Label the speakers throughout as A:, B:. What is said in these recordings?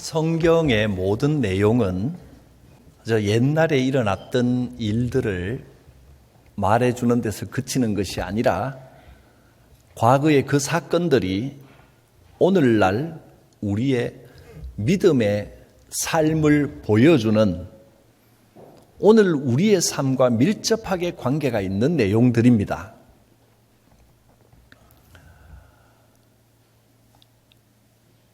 A: 성경의 모든 내용은 옛날에 일어났던 일들을 말해주는 데서 그치는 것이 아니라 과거의 그 사건들이 오늘날 우리의 믿음의 삶을 보여주는 오늘 우리의 삶과 밀접하게 관계가 있는 내용들입니다.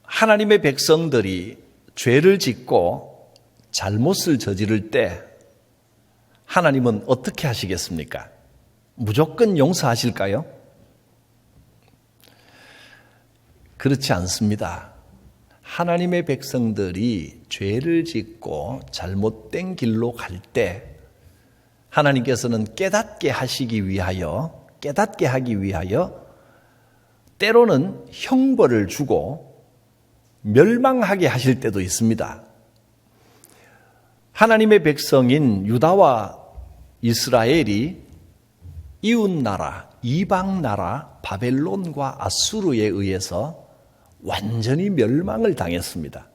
A: 하나님의 백성들이 죄를 짓고 잘못을 저지를 때 하나님은 어떻게 하시겠습니까? 무조건 용서하실까요? 그렇지 않습니다. 하나님의 백성들이 죄를 짓고 잘못된 길로 갈 때 하나님께서는 깨닫게 하기 위하여 때로는 형벌을 주고 멸망하게 하실 때도 있습니다. 하나님의 백성인 유다와 이스라엘이 이웃나라, 이방나라 바벨론과 아수르에 의해서 완전히 멸망을 당했습니다.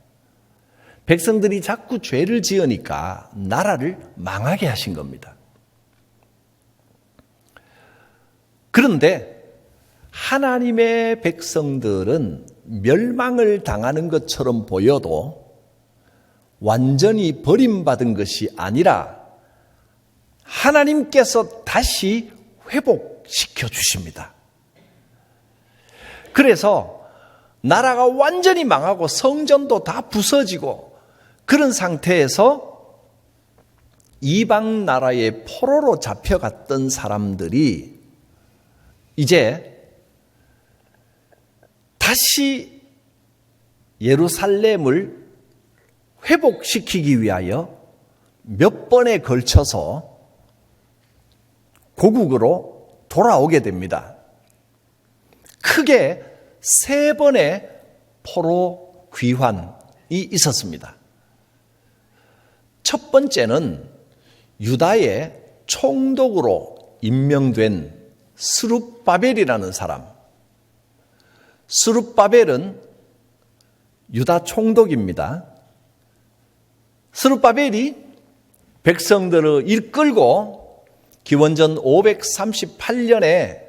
A: 백성들이 자꾸 죄를 지으니까 나라를 망하게 하신 겁니다. 그런데 하나님의 백성들은 멸망을 당하는 것처럼 보여도 완전히 버림받은 것이 아니라 하나님께서 다시 회복시켜 주십니다. 그래서 나라가 완전히 망하고 성전도 다 부서지고 그런 상태에서 이방 나라의 포로로 잡혀갔던 사람들이 이제 다시 예루살렘을 회복시키기 위하여 몇 번에 걸쳐서 고국으로 돌아오게 됩니다. 크게 3번의 포로 귀환이 있었습니다. 첫 번째는 유다의 총독으로 임명된 스룹바벨이라는 사람. 스룹바벨은 유다 총독입니다. 스룹바벨이 백성들을 이끌고 기원전 538년에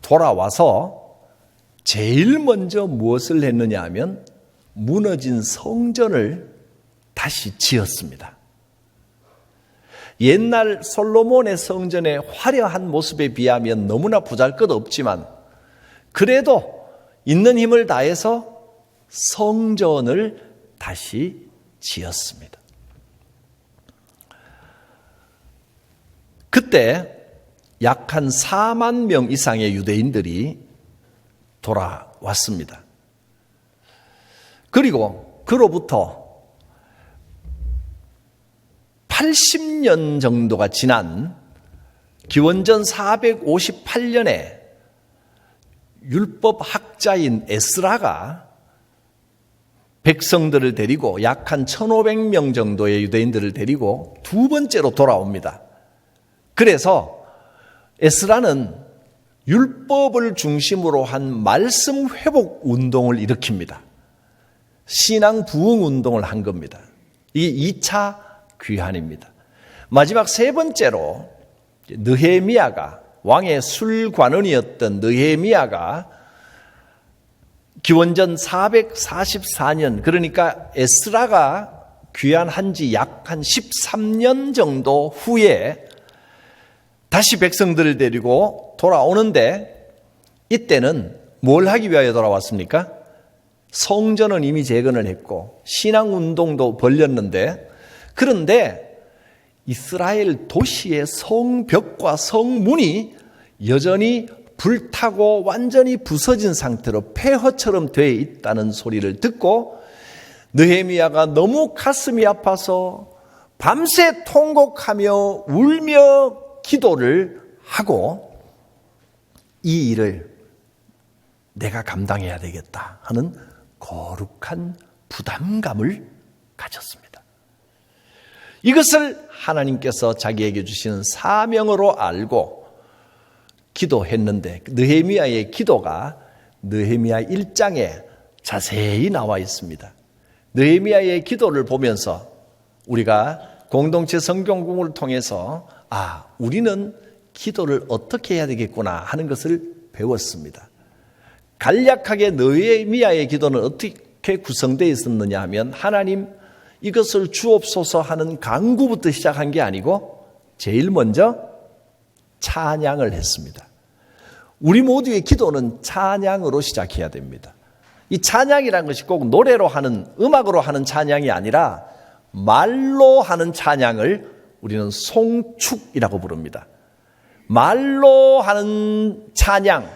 A: 돌아와서 제일 먼저 무엇을 했느냐 하면 무너진 성전을 다시 지었습니다. 옛날 솔로몬의 성전의 화려한 모습에 비하면 너무나 보잘것없지만 그래도 있는 힘을 다해서 성전을 다시 지었습니다. 그때 약 한 4만 명 이상의 유대인들이 돌아왔습니다. 그리고 그로부터 80년 정도가 지난 기원전 458년에 율법학자인 에스라가 백성들을 데리고 약 한 1500명 정도의 유대인들을 데리고 두 번째로 돌아옵니다. 그래서 에스라는 율법을 중심으로 한 말씀 회복 운동을 일으킵니다. 신앙 부흥 운동을 한 겁니다. 이게 2차 귀환입니다. 마지막 3번째로 느헤미야가 왕의 술관원이었던 느헤미야가 기원전 444년 그러니까 에스라가 귀환한 지 약 한 13년 정도 후에 다시 백성들을 데리고 돌아오는데 이때는 뭘 하기 위하여 돌아왔습니까? 성전은 이미 재건을 했고 신앙운동도 벌렸는데 그런데 이스라엘 도시의 성벽과 성문이 여전히 불타고 완전히 부서진 상태로 폐허처럼 되어 있다는 소리를 듣고 느헤미야가 너무 가슴이 아파서 밤새 통곡하며 울며 기도를 하고 이 일을 내가 감당해야 되겠다 하는 거룩한 부담감을 가졌습니다. 이것을 하나님께서 자기에게 주시는 사명으로 알고 기도했는데 느헤미야의 기도가 느헤미야 1장에 자세히 나와 있습니다. 느헤미야의 기도를 보면서 우리가 공동체 성경공부를 통해서 우리는 기도를 어떻게 해야 되겠구나 하는 것을 배웠습니다. 간략하게 느헤미야의 기도는 어떻게 구성되어 있었느냐 하면 하나님 이것을 주옵소서 하는 간구부터 시작한 게 아니고 제일 먼저 찬양을 했습니다. 우리 모두의 기도는 찬양으로 시작해야 됩니다. 이 찬양이라는 것이 꼭 노래로 하는, 음악으로 하는 찬양이 아니라 말로 하는 찬양을 우리는 송축이라고 부릅니다. 말로 하는 찬양,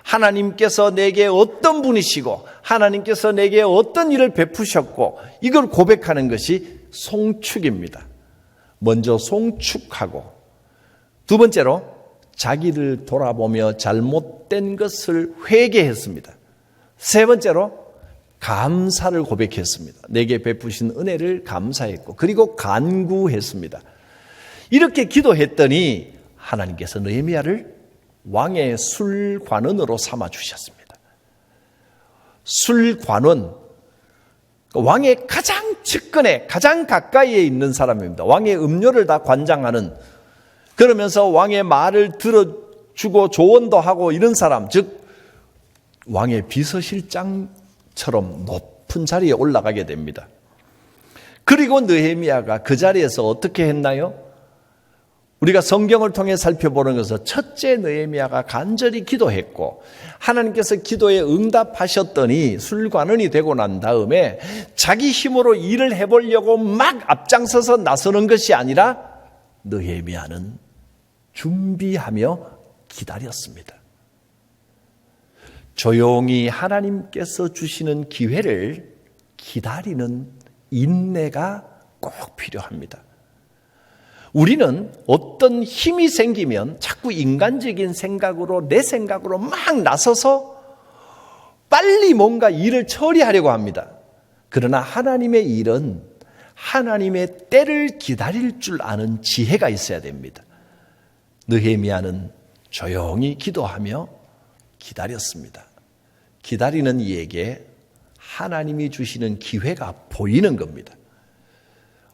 A: 하나님께서 내게 어떤 분이시고 하나님께서 내게 어떤 일을 베푸셨고 이걸 고백하는 것이 송축입니다. 먼저 송축하고 두 번째로 자기를 돌아보며 잘못된 것을 회개했습니다. 세 번째로 감사를 고백했습니다. 내게 베푸신 은혜를 감사했고 그리고 간구했습니다. 이렇게 기도했더니 하나님께서 느헤미야를 왕의 술관원으로 삼아 주셨습니다. 술관원, 왕의 가장 측근에 가장 가까이에 있는 사람입니다. 왕의 음료를 다 관장하는, 그러면서 왕의 말을 들어주고 조언도 하고 이런 사람, 즉 왕의 비서실장처럼 높은 자리에 올라가게 됩니다. 그리고 느헤미야가 그 자리에서 어떻게 했나요? 우리가 성경을 통해 살펴보는 것은 첫째 느헤미야가 간절히 기도했고 하나님께서 기도에 응답하셨더니 술관원이 되고 난 다음에 자기 힘으로 일을 해보려고 막 앞장서서 나서는 것이 아니라 느헤미야는 준비하며 기다렸습니다. 조용히 하나님께서 주시는 기회를 기다리는 인내가 꼭 필요합니다. 우리는 어떤 힘이 생기면 자꾸 인간적인 생각으로 내 생각으로 막 나서서 빨리 뭔가 일을 처리하려고 합니다. 그러나 하나님의 일은 하나님의 때를 기다릴 줄 아는 지혜가 있어야 됩니다. 느헤미야는 조용히 기도하며 기다렸습니다. 기다리는 이에게 하나님이 주시는 기회가 보이는 겁니다.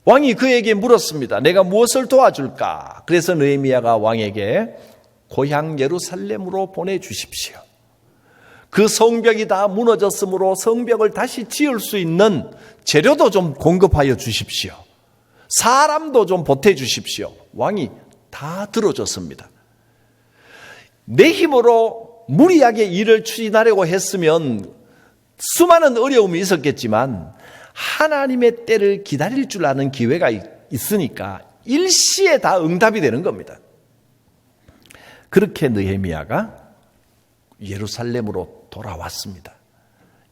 A: 왕이 그에게 물었습니다. 내가 무엇을 도와줄까? 그래서 느헤미야가 왕에게 고향 예루살렘으로 보내주십시오. 그 성벽이 다 무너졌으므로 성벽을 다시 지을 수 있는 재료도 좀 공급하여 주십시오. 사람도 좀 보태주십시오. 왕이 다 들어줬습니다. 내 힘으로 무리하게 일을 추진하려고 했으면 수많은 어려움이 있었겠지만 하나님의 때를 기다릴 줄 아는 기회가 있으니까 일시에 다 응답이 되는 겁니다. 그렇게 느헤미야가 예루살렘으로 돌아왔습니다.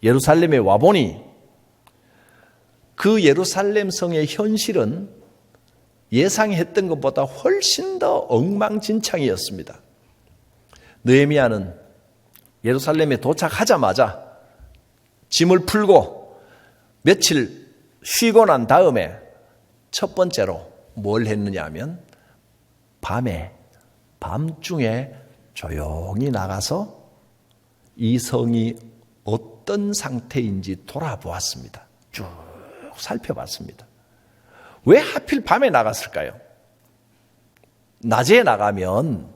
A: 예루살렘에 와보니 그 예루살렘 성의 현실은 예상했던 것보다 훨씬 더 엉망진창이었습니다. 느헤미야는 예루살렘에 도착하자마자 짐을 풀고 며칠 쉬고 난 다음에 첫 번째로 뭘 했느냐 하면 밤중에 조용히 나가서 이 성이 어떤 상태인지 돌아보았습니다. 쭉 살펴봤습니다. 왜 하필 밤에 나갔을까요? 낮에 나가면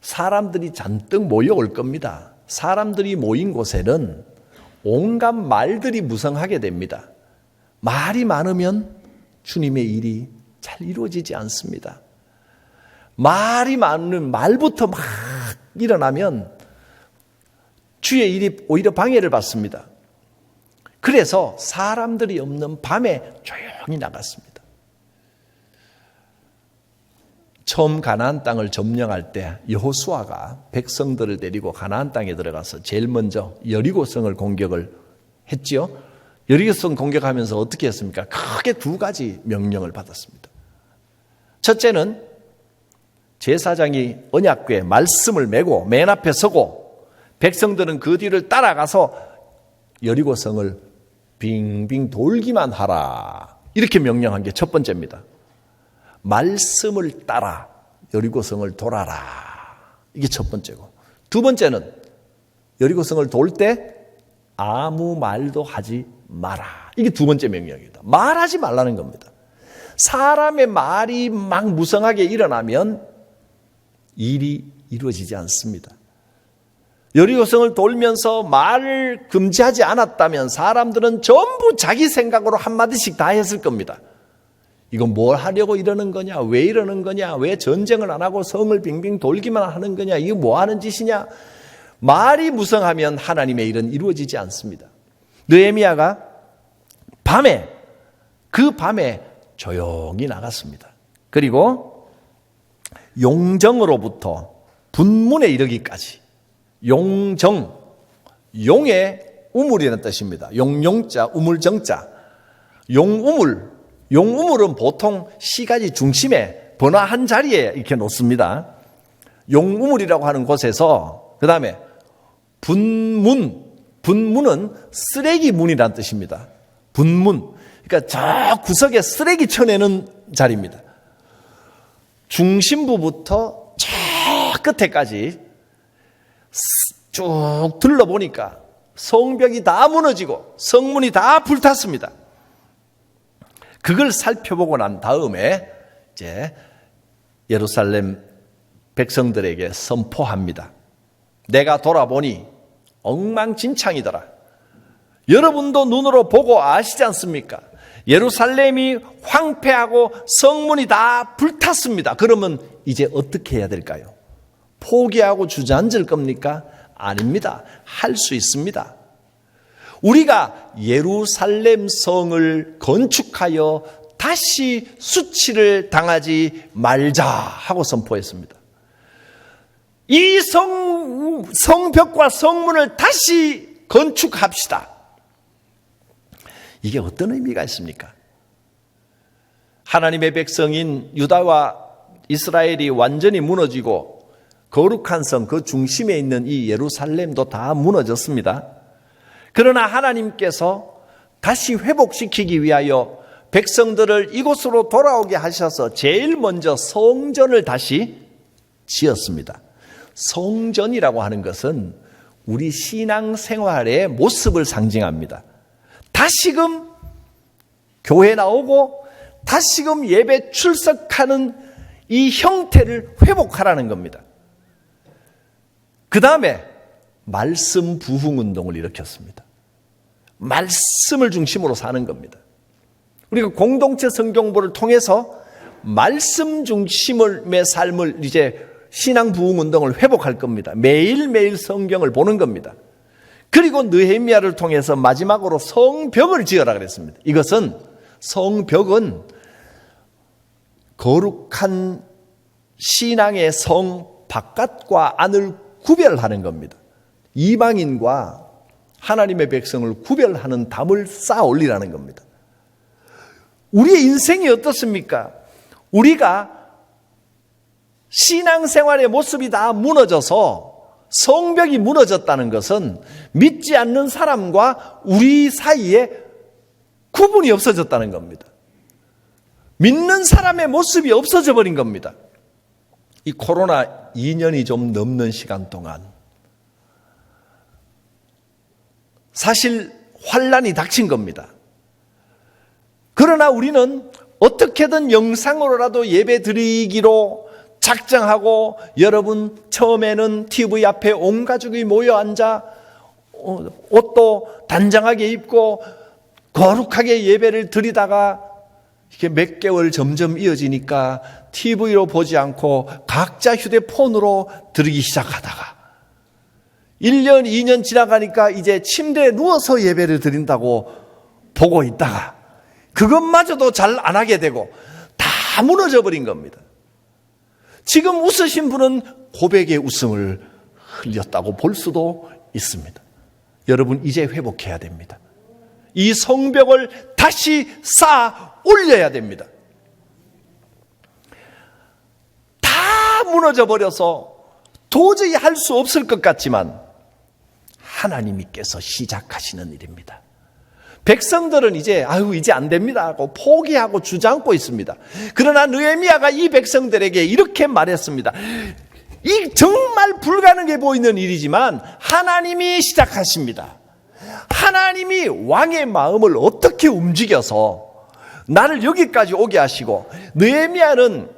A: 사람들이 잔뜩 모여올 겁니다. 사람들이 모인 곳에는 온갖 말들이 무성하게 됩니다. 말이 많으면 주님의 일이 잘 이루어지지 않습니다. 말이 많은 말부터 막 일어나면 주의 일이 오히려 방해를 받습니다. 그래서 사람들이 없는 밤에 조용히 나갔습니다. 처음 가나안 땅을 점령할 때 여호수아가 백성들을 데리고 가나안 땅에 들어가서 제일 먼저 여리고성을 공격을 했지요. 여리고성 공격하면서 어떻게 했습니까? 크게 두 가지 명령을 받았습니다. 첫째는 제사장이 언약궤 말씀을 메고 맨 앞에 서고 백성들은 그 뒤를 따라가서 여리고성을 빙빙 돌기만 하라. 이렇게 명령한 게 첫 번째입니다. 말씀을 따라 여리고성을 돌아라. 이게 첫 번째고, 두 번째는 여리고성을 돌 때 아무 말도 하지 마라. 이게 두 번째 명령입니다. 말하지 말라는 겁니다. 사람의 말이 막 무성하게 일어나면 일이 이루어지지 않습니다. 여리고성을 돌면서 말을 금지하지 않았다면 사람들은 전부 자기 생각으로 한마디씩 다 했을 겁니다. 이건 뭘 하려고 이러는 거냐? 왜 이러는 거냐? 왜 전쟁을 안 하고 성을 빙빙 돌기만 하는 거냐? 이거 뭐 하는 짓이냐? 말이 무성하면 하나님의 일은 이루어지지 않습니다. 느헤미야가 그 밤에 조용히 나갔습니다. 그리고 용정으로부터 분문에 이르기까지, 용정, 용의 우물이라는 뜻입니다. 용용자, 우물정자. 용우물은 보통 시가지 중심에 번화한 자리에 이렇게 놓습니다. 용우물이라고 하는 곳에서, 그 다음에 분문은 쓰레기 문이라는 뜻입니다. 분문. 그러니까 저 구석에 쓰레기 쳐내는 자리입니다. 중심부부터 저 끝에까지 쭉 둘러보니까 성벽이 다 무너지고 성문이 다 불탔습니다. 그걸 살펴보고 난 다음에 이제 예루살렘 백성들에게 선포합니다. 내가 돌아보니 엉망진창이더라. 여러분도 눈으로 보고 아시지 않습니까? 예루살렘이 황폐하고 성문이 다 불탔습니다. 그러면 이제 어떻게 해야 될까요? 포기하고 주저앉을 겁니까? 아닙니다. 할 수 있습니다. 우리가 예루살렘 성을 건축하여 다시 수치를 당하지 말자 하고 선포했습니다. 이 성벽과 성문을 다시 건축합시다. 이게 어떤 의미가 있습니까? 하나님의 백성인 유다와 이스라엘이 완전히 무너지고 거룩한 성, 그 중심에 있는 이 예루살렘도 다 무너졌습니다. 그러나 하나님께서 다시 회복시키기 위하여 백성들을 이곳으로 돌아오게 하셔서 제일 먼저 성전을 다시 지었습니다. 성전이라고 하는 것은 우리 신앙생활의 모습을 상징합니다. 다시금 교회 나오고 다시금 예배 출석하는 이 형태를 회복하라는 겁니다. 그 다음에 말씀 부흥 운동을 일으켰습니다. 말씀을 중심으로 사는 겁니다. 우리가 공동체 성경부를 통해서 말씀 중심의 삶을 이제 신앙 부흥 운동을 회복할 겁니다. 매일매일 성경을 보는 겁니다. 그리고 느헤미야를 통해서 마지막으로 성벽을 지어라 그랬습니다. 이것은 성벽은 거룩한 신앙의 성 바깥과 안을 구별하는 겁니다. 이방인과 하나님의 백성을 구별하는 담을 쌓아 올리라는 겁니다. 우리의 인생이 어떻습니까? 우리가 신앙생활의 모습이 다 무너져서 성벽이 무너졌다는 것은 믿지 않는 사람과 우리 사이에 구분이 없어졌다는 겁니다. 믿는 사람의 모습이 없어져 버린 겁니다. 이 코로나 2년이 좀 넘는 시간 동안 사실 환란이 닥친 겁니다. 그러나 우리는 어떻게든 영상으로라도 예배 드리기로 작정하고 여러분 처음에는 TV 앞에 온 가족이 모여 앉아 옷도 단정하게 입고 거룩하게 예배를 드리다가 이게 몇 개월 점점 이어지니까 TV로 보지 않고 각자 휴대폰으로 드리기 시작하다가 1년, 2년 지나가니까 이제 침대에 누워서 예배를 드린다고 보고 있다가 그것마저도 잘 안 하게 되고 다 무너져 버린 겁니다. 지금 웃으신 분은 고백의 웃음을 흘렸다고 볼 수도 있습니다. 여러분 이제 회복해야 됩니다. 이 성벽을 다시 쌓아 올려야 됩니다. 다 무너져 버려서 도저히 할 수 없을 것 같지만 하나님께서 시작하시는 일입니다. 백성들은 이제 안 됩니다 하고 포기하고 주저앉고 있습니다. 그러나 느헤미야가 이 백성들에게 이렇게 말했습니다. 이 정말 불가능해 보이는 일이지만 하나님이 시작하십니다. 하나님이 왕의 마음을 어떻게 움직여서 나를 여기까지 오게 하시고, 느헤미야는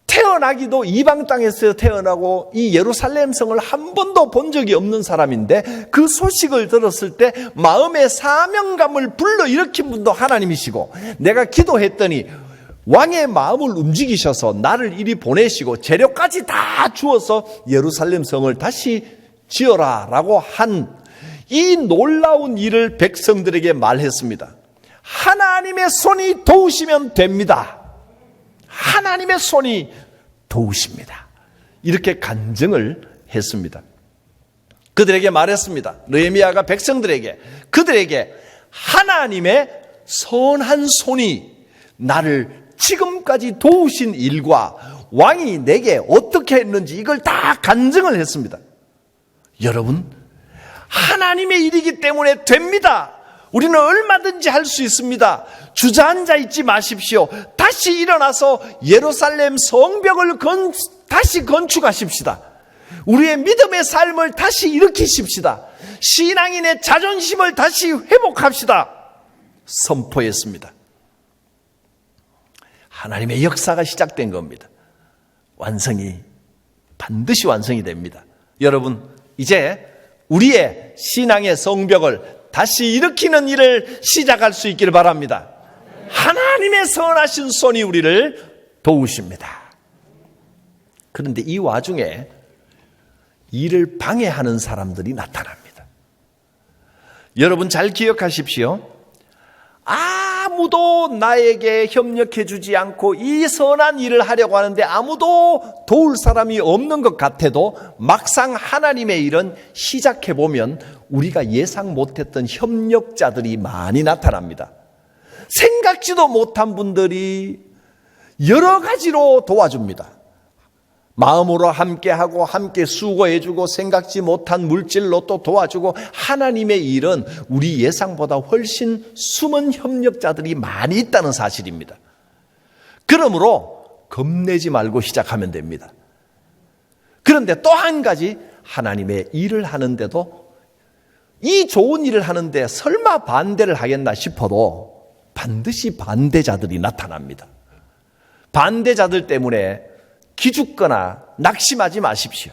A: 태어나기도 이방 땅에서 태어나고 이 예루살렘 성을 한 번도 본 적이 없는 사람인데, 그 소식을 들었을 때 마음의 사명감을 불러일으킨 분도 하나님이시고, 내가 기도했더니 왕의 마음을 움직이셔서 나를 이리 보내시고 재료까지 다 주어서 예루살렘 성을 다시 지어라 라고 한 이 놀라운 일을 백성들에게 말했습니다. 하나님의 손이 도우시면 됩니다. 하나님의 손이 도우십니다. 이렇게 간증을 했습니다. 그들에게 말했습니다. 느헤미야가 백성들에게, 그들에게 하나님의 선한 손이 나를 지금까지 도우신 일과 왕이 내게 어떻게 했는지 이걸 다 간증을 했습니다. 여러분, 하나님의 일이기 때문에 됩니다. 우리는 얼마든지 할 수 있습니다. 주저앉아 있지 마십시오. 다시 일어나서 예루살렘 성벽을 다시 건축하십시다. 우리의 믿음의 삶을 다시 일으키십시다. 신앙인의 자존심을 다시 회복합시다. 선포했습니다. 하나님의 역사가 시작된 겁니다. 반드시 완성이 됩니다. 여러분, 이제 우리의 신앙의 성벽을 다시 일으키는 일을 시작할 수 있기를 바랍니다. 하나님의 선하신 손이 우리를 도우십니다. 그런데 이 와중에 일을 방해하는 사람들이 나타납니다. 여러분 잘 기억하십시오. 아무도 나에게 협력해 주지 않고 이 선한 일을 하려고 하는데 아무도 도울 사람이 없는 것 같아도 막상 하나님의 일은 시작해 보면 우리가 예상 못했던 협력자들이 많이 나타납니다. 생각지도 못한 분들이 여러 가지로 도와줍니다. 마음으로 함께하고 함께 수고해주고 생각지 못한 물질로 또 도와주고, 하나님의 일은 우리 예상보다 훨씬 숨은 협력자들이 많이 있다는 사실입니다. 그러므로 겁내지 말고 시작하면 됩니다. 그런데 또 한 가지, 하나님의 일을 하는데도 이 좋은 일을 하는데 설마 반대를 하겠나 싶어도 반드시 반대자들이 나타납니다. 반대자들 때문에 기죽거나 낙심하지 마십시오.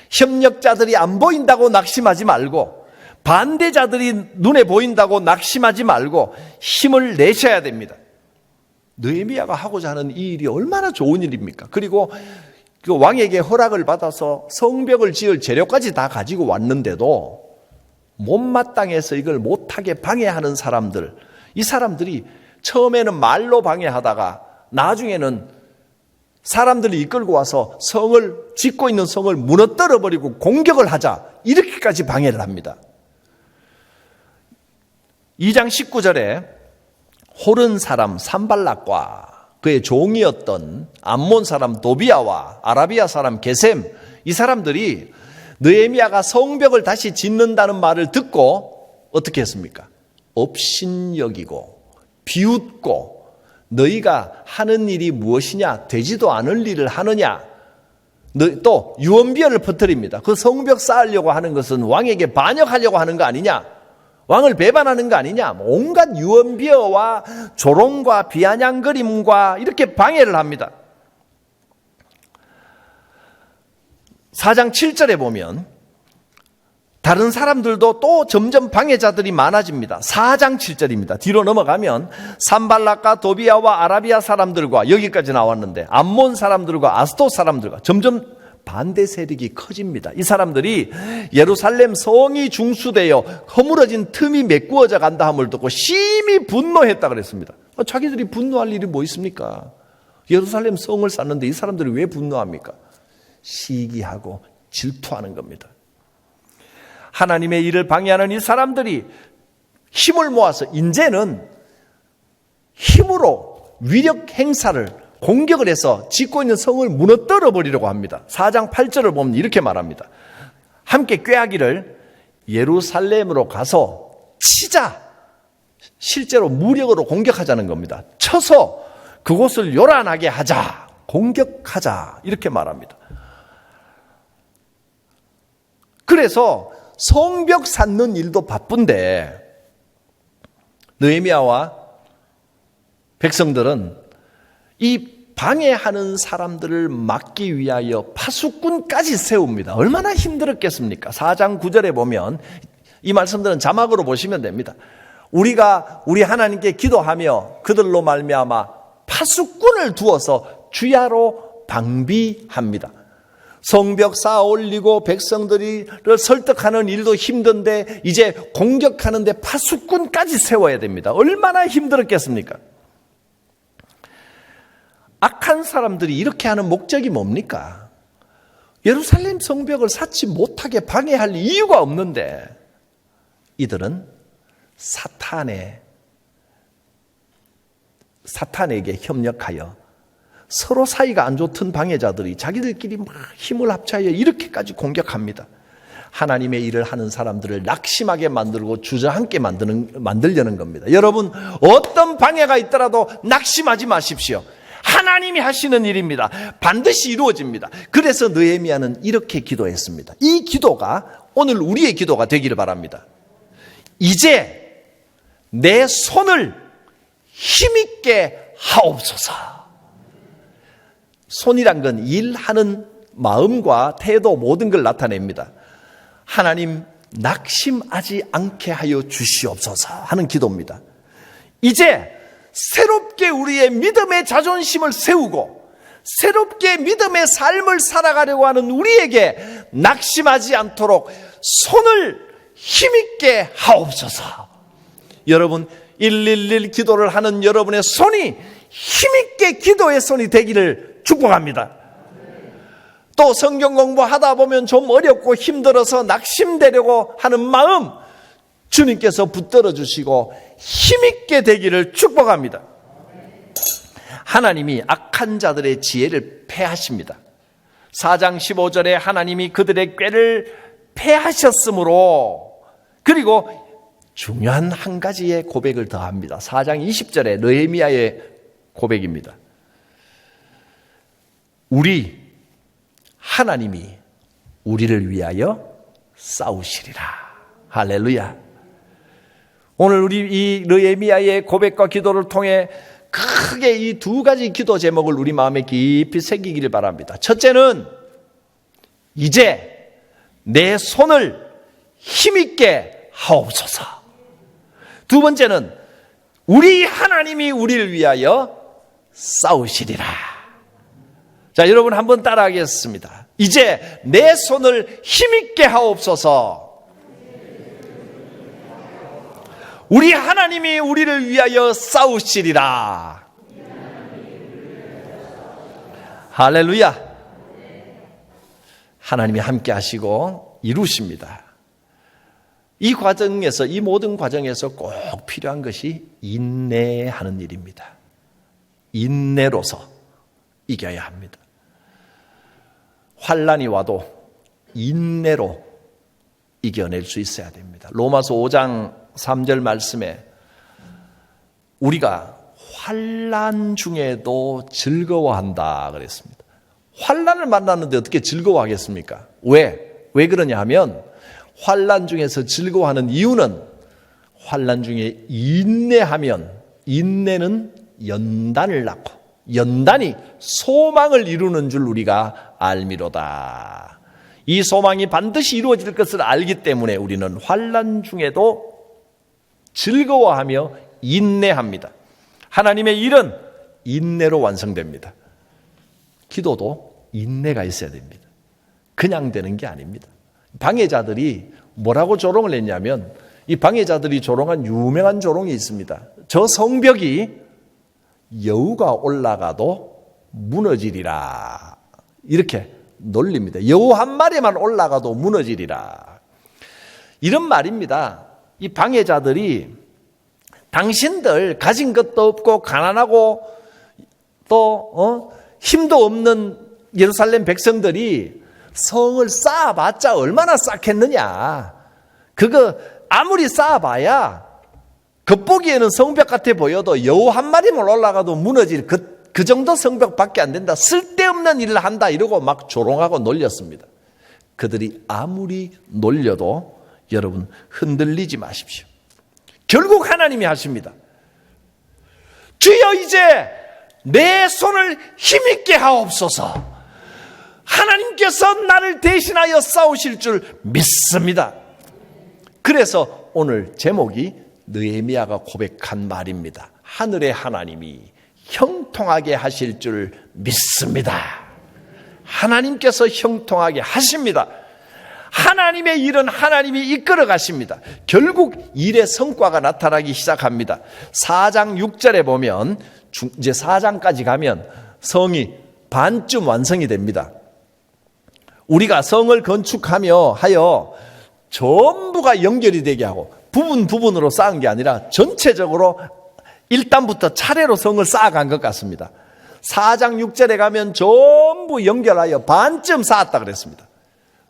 A: 협력자들이 안 보인다고 낙심하지 말고, 반대자들이 눈에 보인다고 낙심하지 말고 힘을 내셔야 됩니다. 느헤미야가 하고자 하는 이 일이 얼마나 좋은 일입니까? 그리고 그 왕에게 허락을 받아서 성벽을 지을 재료까지 다 가지고 왔는데도 못마땅해서 이걸 못하게 방해하는 사람들, 이 사람들이 처음에는 말로 방해하다가 나중에는 사람들이 이끌고 와서 성을 짓고 있는 성을 무너뜨려 버리고 공격을 하자, 이렇게까지 방해를 합니다. 2장 19절에 호른 사람 산발락과 그의 종이었던 암몬 사람 도비아와 아라비아 사람 게셈, 이 사람들이 느헤미야가 성벽을 다시 짓는다는 말을 듣고 어떻게 했습니까? 업신여기고 비웃고, 너희가 하는 일이 무엇이냐? 되지도 않을 일을 하느냐? 또 유언비어를 퍼뜨립니다. 그 성벽 쌓으려고 하는 것은 왕에게 반역하려고 하는 거 아니냐? 왕을 배반하는 거 아니냐? 온갖 유언비어와 조롱과 비아냥거림과 이렇게 방해를 합니다. 4장 7절에 보면 다른 사람들도 또 점점 방해자들이 많아집니다. 4장 7절입니다. 뒤로 넘어가면 산발락과 도비아와 아라비아 사람들과, 여기까지 나왔는데 암몬 사람들과 아스돗 사람들과 점점 반대 세력이 커집니다. 이 사람들이 예루살렘 성이 중수되어 허물어진 틈이 메꾸어져 간다 함을 듣고 심히 분노했다 그랬습니다. 자기들이 분노할 일이 뭐 있습니까? 예루살렘 성을 쌓는데 이 사람들이 왜 분노합니까? 시기하고 질투하는 겁니다. 하나님의 일을 방해하는 이 사람들이 힘을 모아서 이제는 힘으로 위력 행사를, 공격을 해서 짓고 있는 성을 무너뜨려 버리려고 합니다. 4장 8절을 보면 이렇게 말합니다. 함께 꾀하기를 예루살렘으로 가서 치자. 실제로 무력으로 공격하자는 겁니다. 쳐서 그곳을 요란하게 하자, 공격하자, 이렇게 말합니다. 그래서 성벽 쌓는 일도 바쁜데 느헤미야와 백성들은 이 방해하는 사람들을 막기 위하여 파수꾼까지 세웁니다. 얼마나 힘들었겠습니까? 4장 9절에 보면 이 말씀들은 자막으로 보시면 됩니다. 우리가 우리 하나님께 기도하며 그들로 말미암아 파수꾼을 두어서 주야로 방비합니다. 성벽 쌓아 올리고 백성들을 설득하는 일도 힘든데 이제 공격하는데 파수꾼까지 세워야 됩니다. 얼마나 힘들었겠습니까? 악한 사람들이 이렇게 하는 목적이 뭡니까? 예루살렘 성벽을 쌓지 못하게 방해할 이유가 없는데 이들은 사탄에게 협력하여 서로 사이가 안 좋던 방해자들이 자기들끼리 막 힘을 합쳐야 이렇게까지 공격합니다. 하나님의 일을 하는 사람들을 낙심하게 만들고 주저앉게 만들려는 겁니다. 여러분, 어떤 방해가 있더라도 낙심하지 마십시오. 하나님이 하시는 일입니다. 반드시 이루어집니다. 그래서 느헤미야는 이렇게 기도했습니다. 이 기도가 오늘 우리의 기도가 되기를 바랍니다. 이제 내 손을 힘있게 하옵소서. 손이란 건 일하는 마음과 태도 모든 걸 나타냅니다. 하나님 낙심하지 않게 하여 주시옵소서 하는 기도입니다. 이제 새롭게 우리의 믿음의 자존심을 세우고 새롭게 믿음의 삶을 살아가려고 하는 우리에게 낙심하지 않도록 손을 힘있게 하옵소서. 여러분, 111 기도를 하는 여러분의 손이 힘있게 기도의 손이 되기를 축복합니다. 또 성경 공부하다 보면 좀 어렵고 힘들어서 낙심되려고 하는 마음 주님께서 붙들어 주시고 힘있게 되기를 축복합니다. 하나님이 악한 자들의 지혜를 패하십니다. 4장 15절에 하나님이 그들의 꾀를 패하셨으므로, 그리고 중요한 한 가지의 고백을 더합니다. 4장 20절에 느헤미야의 고백입니다. 하나님이 우리를 위하여 싸우시리라. 할렐루야. 오늘 우리 이 느헤미야의 고백과 기도를 통해 크게 이 두 가지 기도 제목을 우리 마음에 깊이 새기기를 바랍니다. 첫째는 이제 내 손을 힘있게 하옵소서. 두 번째는 우리 하나님이 우리를 위하여 싸우시리라. 자, 여러분 한번 따라하겠습니다. 이제 내 손을 힘있게 하옵소서. 우리 하나님이 우리를 위하여 싸우시리라. 할렐루야. 하나님이 함께 하시고 이루십니다. 이 과정에서, 이 모든 과정에서 꼭 필요한 것이 인내하는 일입니다. 인내로서 이겨야 합니다. 환난이 와도 인내로 이겨낼 수 있어야 됩니다. 로마서 5장 3절 말씀에 우리가 환난 중에도 즐거워한다 그랬습니다. 환난을 만났는데 어떻게 즐거워하겠습니까? 왜 그러냐 하면 환난 중에서 즐거워하는 이유는 환난 중에 인내하면 인내는 연단을 낳고 연단이 소망을 이루는 줄 우리가 알미로다. 이 소망이 반드시 이루어질 것을 알기 때문에 우리는 환난 중에도 즐거워하며 인내합니다. 하나님의 일은 인내로 완성됩니다. 기도도 인내가 있어야 됩니다. 그냥 되는 게 아닙니다. 방해자들이 뭐라고 조롱을 했냐면, 이 방해자들이 조롱한 유명한 조롱이 있습니다. 저 성벽이 여우가 올라가도 무너지리라. 이렇게 놀립니다. 여우 한 마리만 올라가도 무너지리라. 이런 말입니다. 이 방해자들이 당신들 가진 것도 없고 가난하고 또 힘도 없는 예루살렘 백성들이 성을 쌓아봤자 얼마나 쌓겠느냐. 그거 아무리 쌓아봐야 겉보기에는 성벽 같아 보여도 여우 한 마리만 올라가도 무너질 그 정도 성벽밖에 안 된다. 쓸데없는 일을 한다. 이러고 막 조롱하고 놀렸습니다. 그들이 아무리 놀려도 여러분 흔들리지 마십시오. 결국 하나님이 하십니다. 주여 이제 내 손을 힘있게 하옵소서. 하나님께서 나를 대신하여 싸우실 줄 믿습니다. 그래서 오늘 제목이 느헤미야가 고백한 말입니다. 하늘의 하나님이 형통하게 하실 줄 믿습니다. 하나님께서 형통하게 하십니다. 하나님의 일은 하나님이 이끌어 가십니다. 결국 일의 성과가 나타나기 시작합니다. 4장 6절에 보면 이제 4장까지 가면 성이 반쯤 완성이 됩니다. 우리가 성을 건축하여 전부가 연결이 되게 하고 부분으로 쌓은 게 아니라 전체적으로 일단부터 차례로 성을 쌓아간 것 같습니다. 4장 6절에 가면 전부 연결하여 반쯤 쌓았다 그랬습니다.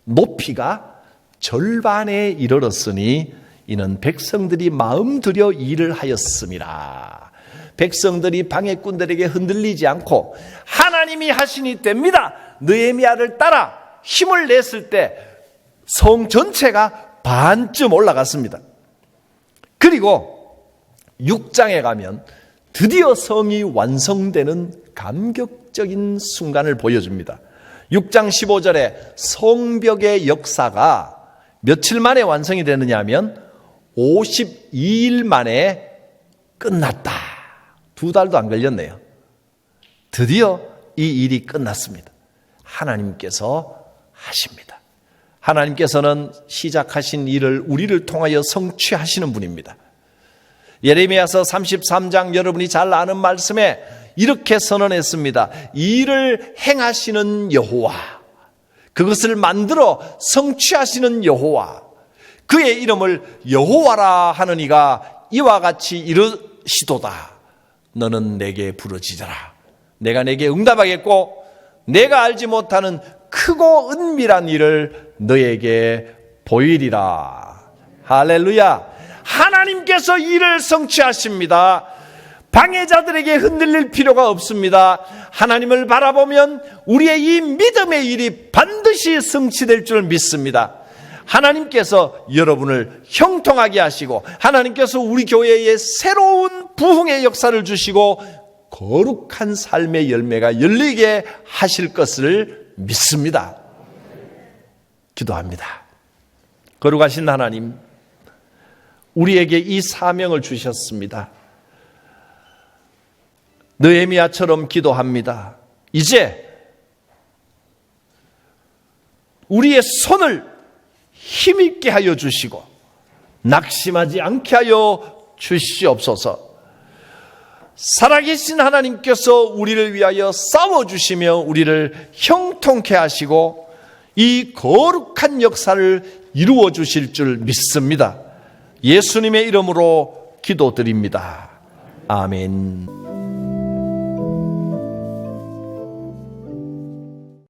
A: 높이가 절반에 이르렀으니 이는 백성들이 마음 들여 일을 하였습니다. 백성들이 방해꾼들에게 흔들리지 않고 하나님이 하시니 됩니다. 느헤미야를 따라 힘을 냈을 때 성 전체가 반쯤 올라갔습니다. 그리고 6장에 가면 드디어 성이 완성되는 감격적인 순간을 보여줍니다. 6장 15절에 성벽의 역사가 며칠 만에 완성이 되느냐 하면 52일 만에 끝났다. 2달도 안 걸렸네요. 드디어 이 일이 끝났습니다. 하나님께서 하십니다. 하나님께서는 시작하신 일을 우리를 통하여 성취하시는 분입니다. 예레미야서 33장 여러분이 잘 아는 말씀에 이렇게 선언했습니다. 일을 행하시는 여호와, 그것을 만들어 성취하시는 여호와, 그의 이름을 여호와라 하는 이가 이와 같이 이르시도다. 너는 내게 부르짖어라. 내가 내게 응답하겠고 내가 알지 못하는 크고 은밀한 일을 너에게 보이리라. 할렐루야. 하나님께서 일을 성취하십니다. 방해자들에게 흔들릴 필요가 없습니다. 하나님을 바라보면 우리의 이 믿음의 일이 반드시 성취될 줄 믿습니다. 하나님께서 여러분을 형통하게 하시고 하나님께서 우리 교회에 새로운 부흥의 역사를 주시고 거룩한 삶의 열매가 열리게 하실 것을 믿습니다. 기도합니다. 거룩하신 하나님, 우리에게 이 사명을 주셨습니다. 느헤미야처럼 기도합니다. 이제 우리의 손을 힘있게 하여 주시고 낙심하지 않게 하여 주시옵소서. 살아계신 하나님께서 우리를 위하여 싸워주시며 우리를 형통케 하시고 이 거룩한 역사를 이루어 주실 줄 믿습니다. 예수님의 이름으로 기도드립니다. 아멘.